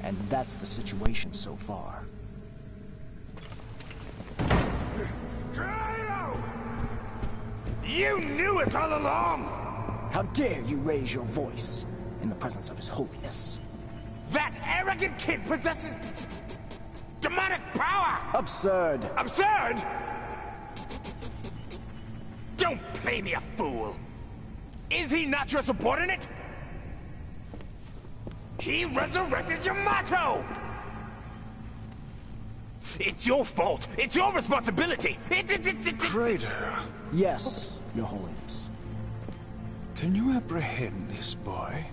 And that's the situation so far. You knew it all along! How dare you raise your voice in the presence of His Holiness? That arrogant kid possesses demonic power! Absurd! Absurd? Don't play me a fool! Is he not your subordinate? He resurrected Yamato! It's your fault! It's your responsibility! Traitor! Yes, Your Holiness. Can you apprehend this boy?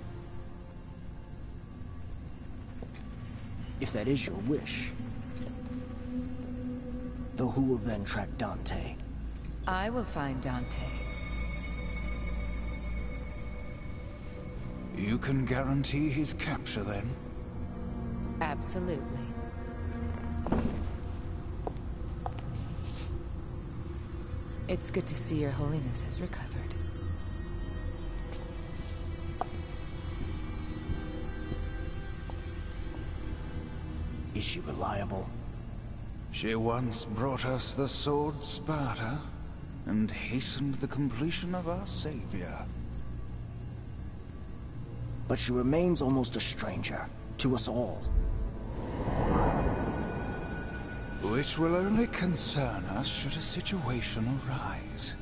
If that is your wish. Though who will then track Dante? I will find Dante. You can guarantee his capture, then? Absolutely. It's good to see Your Holiness has recovered. Is she reliable? She once brought us the sword Sparta, and hastened the completion of our savior. But she remains almost a stranger to us all. Which will only concern us should a situation arise.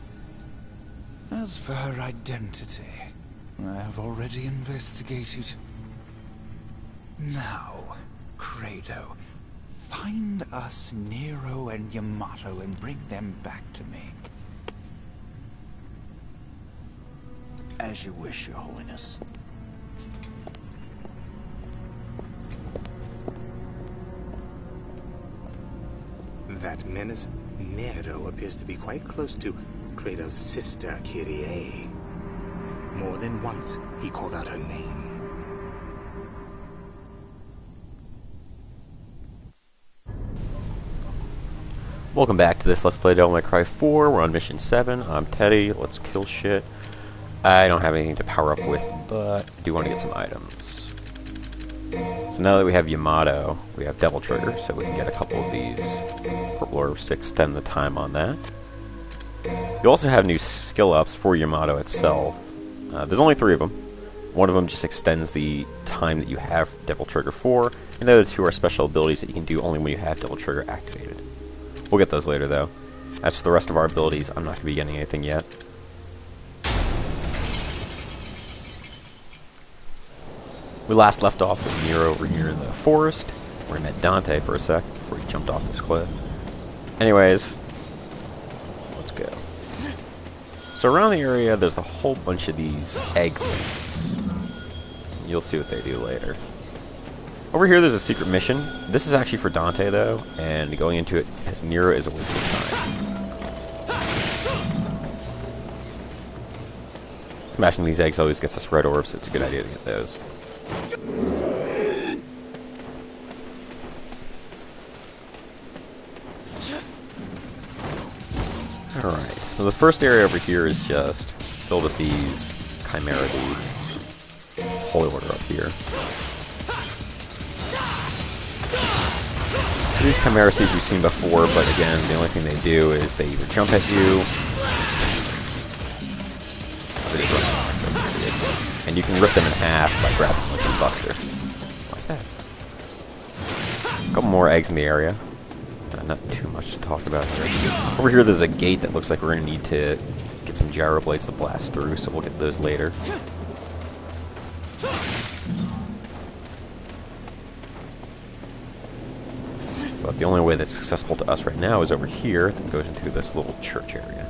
As for her identity, I have already investigated. Now, Credo, find us Nero and Yamato and bring them back to me. As you wish, Your Holiness. That menace, Nero, appears to be quite close to Credo's sister, Kyrie. More than once, he called out her name. Welcome back to this Let's Play Devil May Cry 4. We're on Mission 7. I'm Teddy. Let's kill shit. I don't have anything to power up with, but I do want to get some items. So now that we have Yamato, we have Devil Trigger, so we can get a couple of these purple orbs to extend the time on that. You also have new skill ups for Yamato itself. There's only 3 of them. One of them just extends the time that you have Devil Trigger for, and the other 2 are special abilities that you can do only when you have Devil Trigger activated. We'll get those later, though. As for the rest of our abilities, I'm not going to be getting anything yet. We last left off with Nero over here in the forest, where we met Dante for a sec before he jumped off this cliff. Anyways, let's go. So around the area, there's a whole bunch of these egg things. You'll see what they do later. Over here, there's a secret mission. This is actually for Dante, though, and going into it as Nero is a waste of time. Smashing these eggs always gets us red orbs, so it's a good idea to get those. Alright, so the first area over here is just filled with these Chimera dudes. Holy Order up here. These Chimera seeds we've seen before, but again, the only thing they do is they either jump at you, or they just run around. And you can rip them in half by grabbing like a buster. Like that. A couple more eggs in the area. Not too much to talk about here. Over here there's a gate that looks like we're going to need to get some gyro blades to blast through, so we'll get those later. But the only way that's accessible to us right now is over here, that goes into this little church area.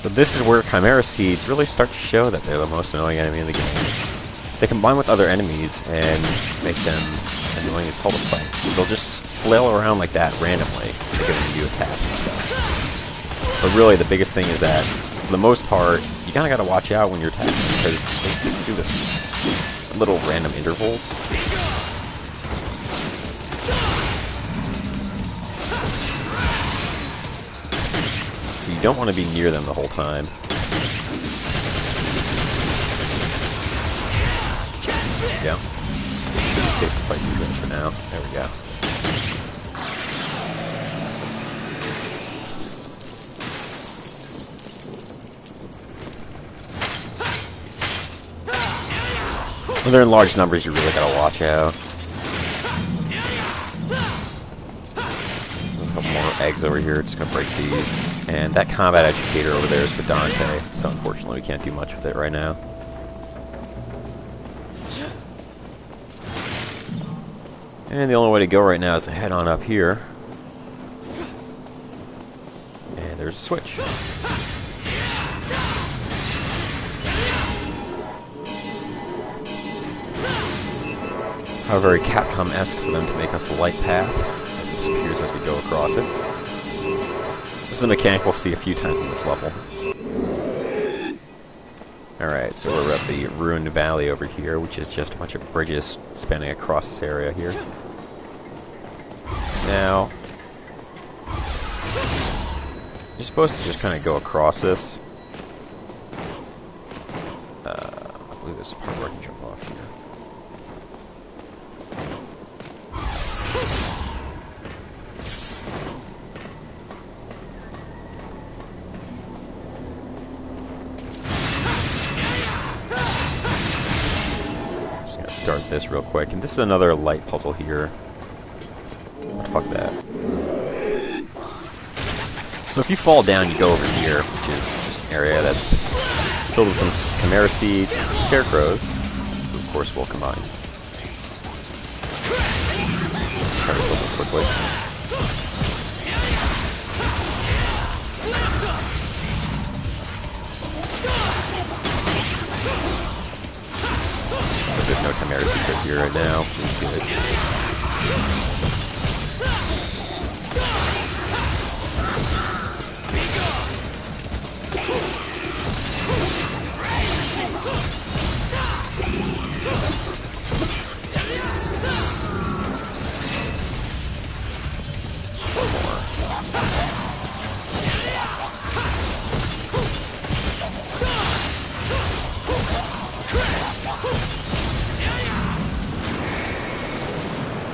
So this is where Chimera Seeds really start to show that they're the most annoying enemy in the game. They combine with other enemies and make them annoying as hell to fight. They'll just flail around like that randomly to give them new attacks and stuff. But really, the biggest thing is that, for the most part, you kinda gotta watch out when you're attacking because they do this little random intervals. So you don't want to be near them the whole time. Yeah. Should be safe to fight these guys for now. There we go. When they're in large numbers, you really gotta watch out. There's a couple more eggs over here, just gonna break these. And that Combat Adjucator over there is for Dante, so unfortunately we can't do much with it right now. And the only way to go right now is to head on up here. And there's a switch. Very Capcom-esque for them to make us a light path. It disappears as we go across it. This is a mechanic we'll see a few times in this level. Alright, so we're at the Ruined Valley over here, which is just a bunch of bridges spanning across this area here. Now, you're supposed to just kind of go across this. I believe there's a part where I can jump off here. Start this real quick, and this is another light puzzle here. Fuck that. So if you fall down, you go over here, which is just an area that's filled with some Chimera Seeds and some Scarecrows, who of course will combine. Try to flip it quickly. There's no Chimera Secret here right now, which is good. One more.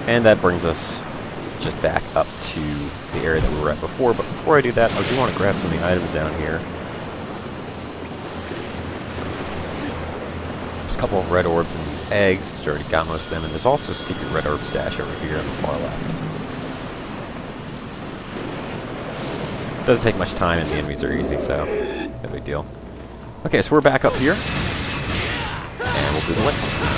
And that brings us just back up to the area that we were at before. But before I do that, I do want to grab some of the items down here. There's a couple of red orbs in these eggs, which I already got most of them. And there's also a secret red orb stash over here on the far left. Doesn't take much time and the enemies are easy, so no big deal. Okay, so we're back up here. And we'll do the light puzzle now.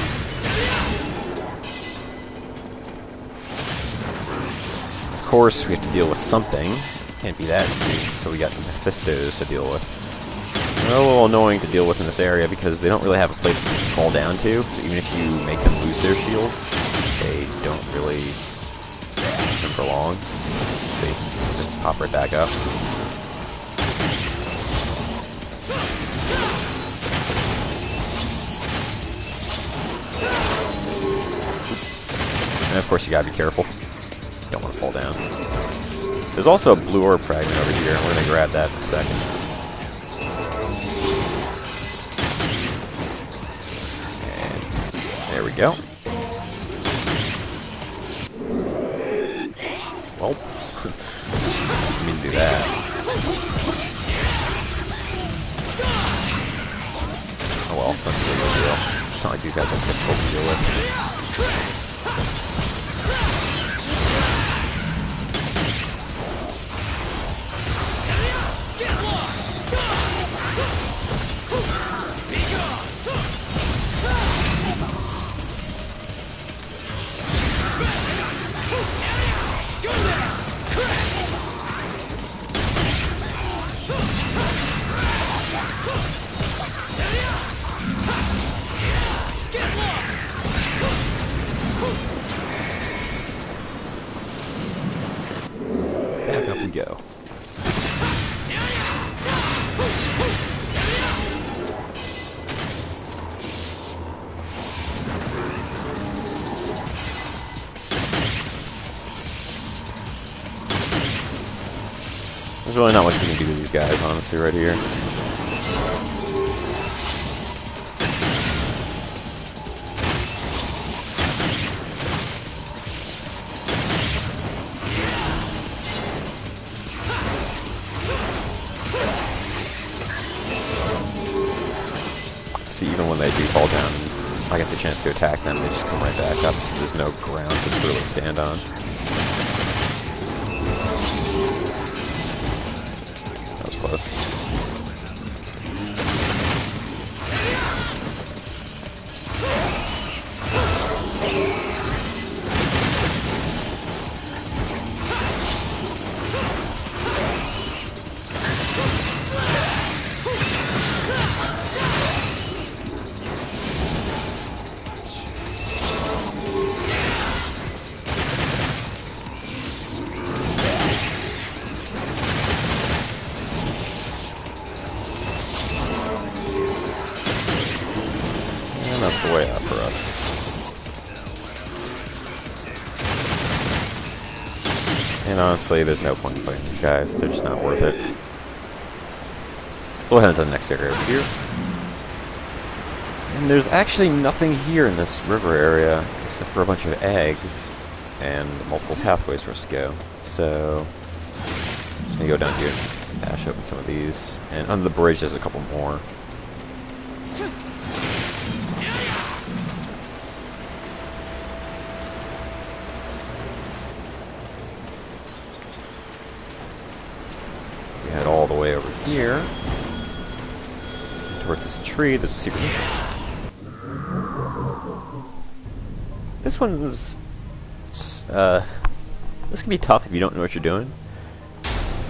Of course, we have to deal with something. Can't be that easy, so we got the Mephistos to deal with. They're a little annoying to deal with in this area because they don't really have a place to fall down to, so even if you make them lose their shields, they don't really keep them for long. See, just pop right back up. And of course you gotta be careful. Don't want to fall down. There's also a blue orb fragment over here, and we're going to grab that in a second. And there we go. Well, didn't mean to do that. Oh well, it's not a big deal. It's not like these guys are difficult to deal with. really not much we can do with these guys, honestly, right here. See, even when they do fall down, I get the chance to attack them, they just come right back up because there's no ground to really stand on. That was close. That's the way out for us. And honestly, there's no point in fighting these guys. They're just not worth it. So we'll head into the next area over here. And there's actually nothing here in this river area except for a bunch of eggs and multiple pathways for us to go. So I'm just gonna go down here and dash open some of these. And under the bridge there's a couple more. We head all the way over here towards this tree. There's a secret mission. This one's this can be tough if you don't know what you're doing.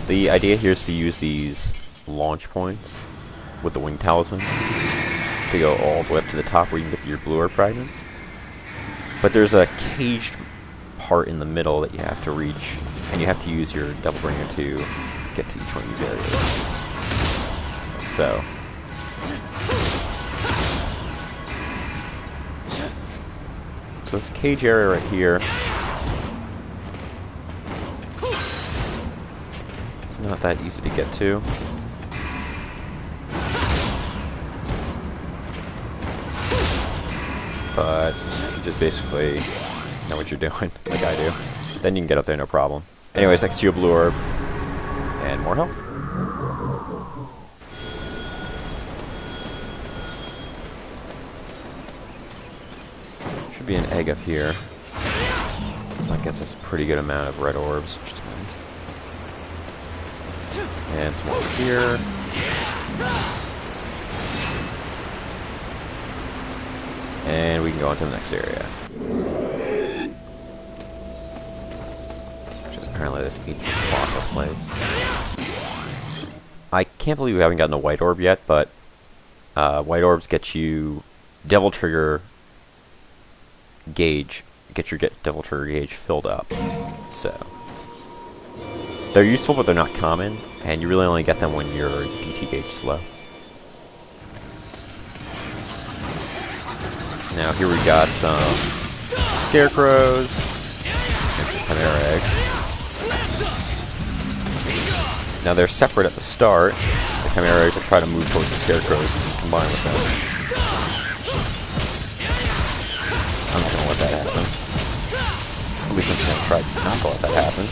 The idea here is to use these launch points with the wing talisman to go all the way up to the top where you can get your blue orb fragment. But there's a caged part in the middle that you have to reach, and you have to use your double bringer to get to each one of these areas. So this cage area right here, it's not that easy to get to. But you just basically know what you're doing, like I do. Then you can get up there no problem. Anyways, that gets you a blue orb and more health. Should be an egg up here. That gets us a pretty good amount of red orbs, which is nice. And some more here. And we can go on to the next area. Which is apparently this fossil place. I can't believe we haven't gotten a white orb yet, but white orbs get you Devil Trigger gauge. Get your Devil Trigger gauge filled up. So they're useful, but they're not common, and you really only get them when your DT gauge is low. Now here we got some scarecrows and some chimera eggs. Now they're separate at the start. The chimera eggs will try to move towards the scarecrows and combine with them. I'm not gonna let that happen. At least I'm gonna try not to let that happen.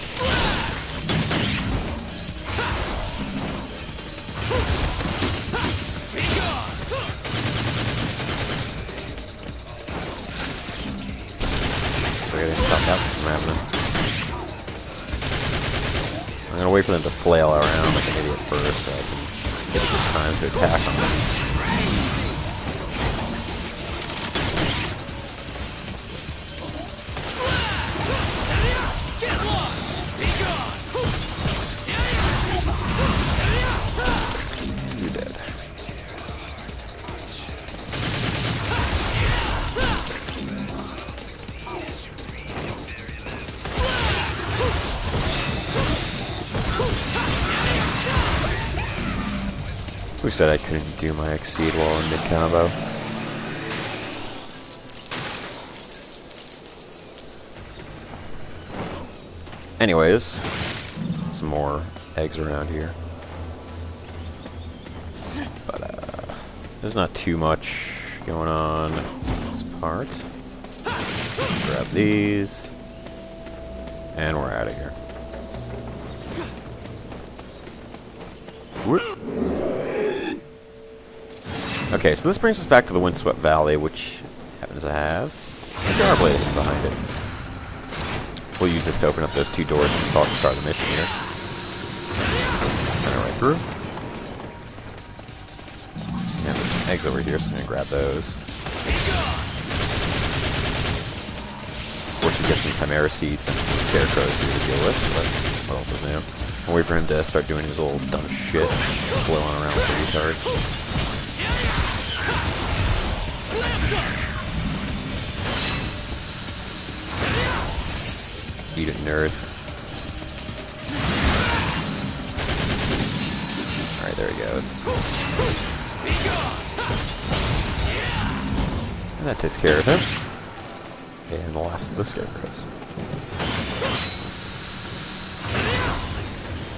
So I gotta stop that from happening. I'm gonna wait for them to flail around like an idiot first so I can get a good time to attack them. You're dead. Who said I couldn't do my Exceed while in mid-combo? Anyways, some more eggs around here. But there's not too much going on this part. Grab these. And we're out of here. Whoop. Okay, so this brings us back to the Windswept Valley, which happens to have a jar blade behind it. We'll use this to open up those two doors we saw at the start of the mission here. Send it right through. And there's some eggs over here, so I'm going to grab those. Of course, we get some chimera seeds and some scarecrows here to deal with, but what else is new? I'll wait for him to start doing his little dumb shit, flailing around like a retard. Eat it, nerd. Alright, there he goes. And that takes care of him. And the last of the scarecrows.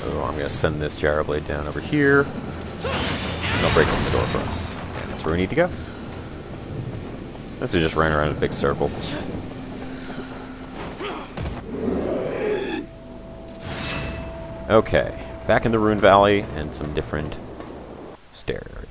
Oh, I'm going to send this gyro blade down over here. And I'll break open the door for us. And that's where we need to go. This is just running around in a big circle. Okay, back in the Ruined Valley and some different stair area.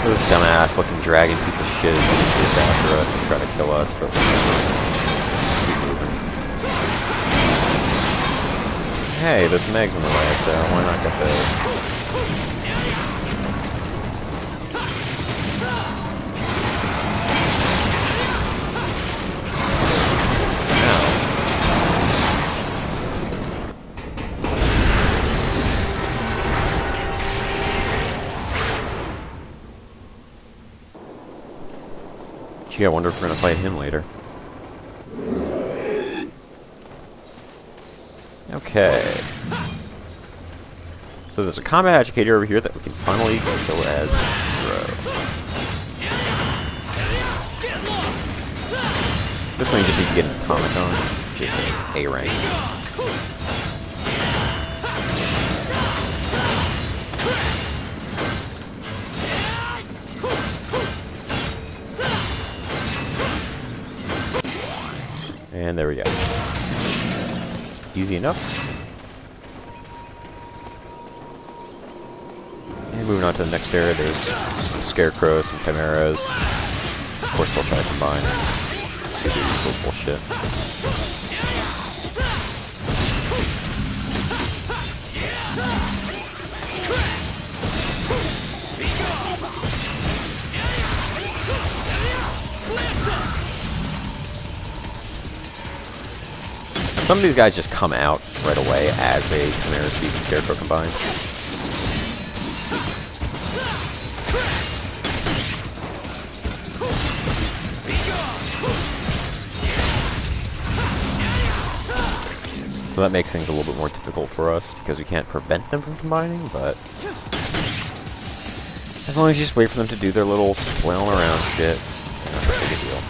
This dumbass looking dragon piece of shit is going to chase after us and try to kill us, but keep moving. Hey, there's some eggs in the way, so why not get those? Gee, I wonder if we're going to fight him later. Okay. So there's a combat educator over here that we can finally go kill as Nero. This one you just need to get in the comic on, which is A rank. And there we go. Easy enough. And moving on to the next area, there's some scarecrows, some chimeras. Of course, they'll try to combine and do cool bullshit. Some of these guys just come out right away as a chimera seed and scarecrow combined. So that makes things a little bit more difficult for us because we can't prevent them from combining, but as long as you just wait for them to do their little flailing around shit, not that big a deal.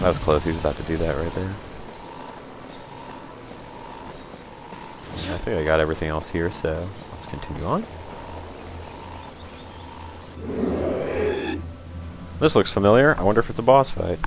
That was close, he was about to do that right there. I think I got everything else here, so let's continue on. This looks familiar. I wonder if it's a boss fight.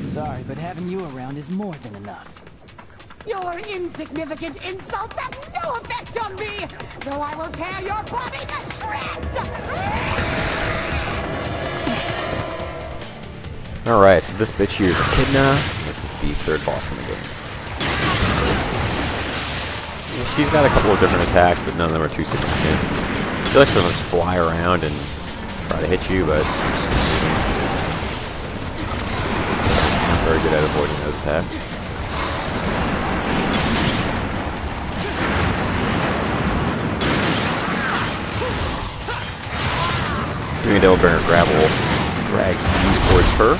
Sorry, but having you around is more than enough. Your insignificant insults have no effect on me, though I will tear your body to shreds! Alright, so this bitch here is Echidna. This is the third boss in the game. She's got a couple of different attacks, but none of them are too significant. She likes to just fly around and try to hit you, but I'm very good at avoiding those attacks. Doing a double barrel grab will drag you towards her.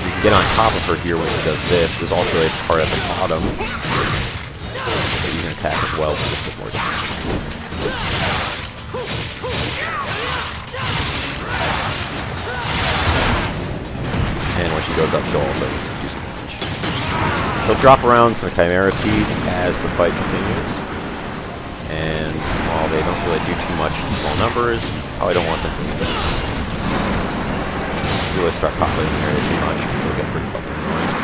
You can get on top of her here when she does this. There's also a part at the bottom that you can attack as well, but this does more damage. And when she goes up, she'll also do some damage. She'll drop around some Chimera Seeds as the fight continues. And while they don't really do too much in small numbers, I don't want them to really start popping in the area too much because they'll get pretty fucking annoying.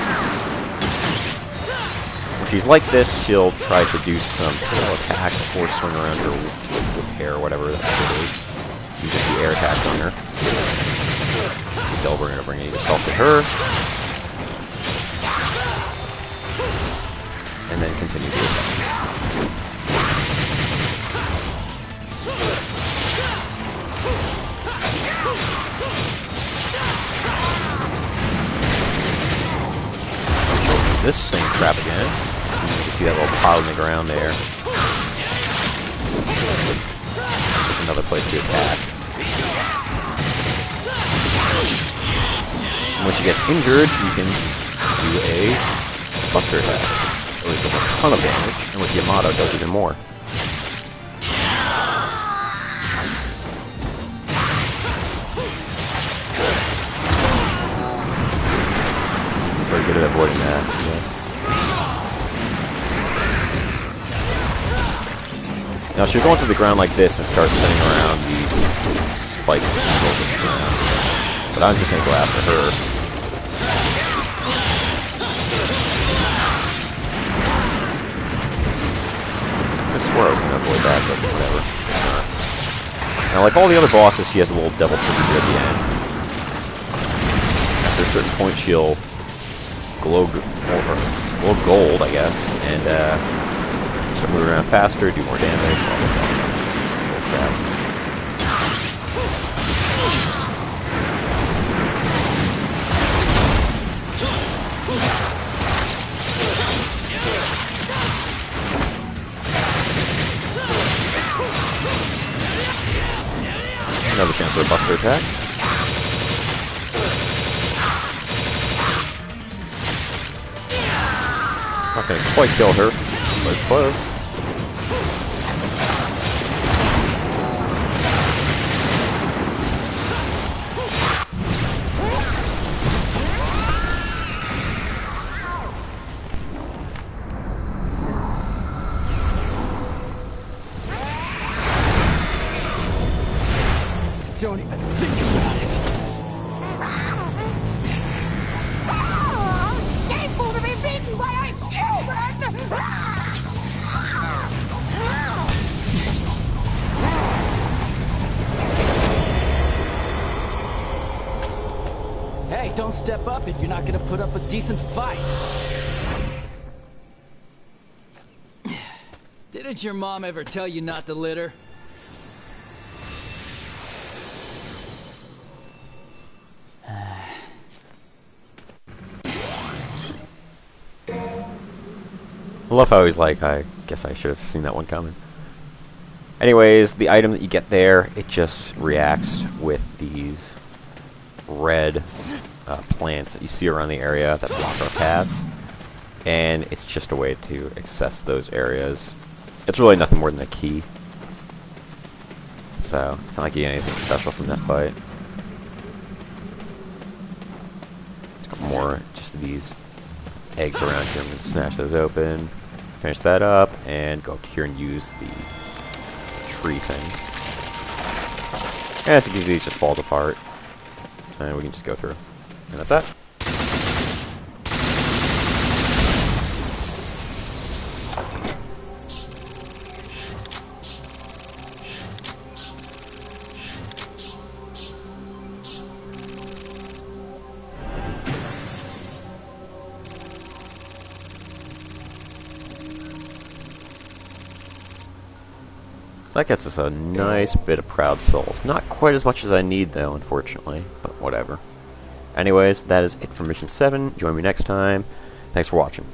When she's like this, she'll try to do some tail attacks or swing around her with hair or whatever that shit is. You just do air attacks on her. Still, we're going to bring any assault to her. And then continue the attacks. This same crap again. You can see that little pile in the ground there. There's another place to attack. And when she gets injured, you can do a buster attack. At least does a ton of damage, and with Yamato does even more. Very good at avoiding that, yes. Now she'll go into the ground like this and start sending around these spiked eagles in the ground. But I'm just going to go after her. I swore I was going to avoid that, but whatever. It's not. Now, like all the other bosses, she has a little devil trigger at the end. After a certain point, she'll glow gold, I guess, and start moving around faster, do more damage, blah, blah, blah. Oh, crap. Another chance for a buster attack. Not gonna quite kill her, but it's close. Don't even think about it. Shameful to be beaten by a human! Hey, don't step up if you're not gonna put up a decent fight. Didn't your mom ever tell you not to litter? I love how he's like, I guess I should have seen that one coming. Anyways, the item that you get there, it just reacts with these red plants that you see around the area that block our paths. And it's just a way to access those areas. It's really nothing more than a key. So, it's not like you get anything special from that fight. There's a couple more, just these eggs around here. I'm going to smash those open. Finish that up, and go up to here and use the tree thing. As you can see, it just falls apart. And we can just go through. And that's that. That gets us a nice bit of proud souls. Not quite as much as I need, though, unfortunately. But whatever. Anyways, that is it for Mission 7. Join me next time. Thanks for watching.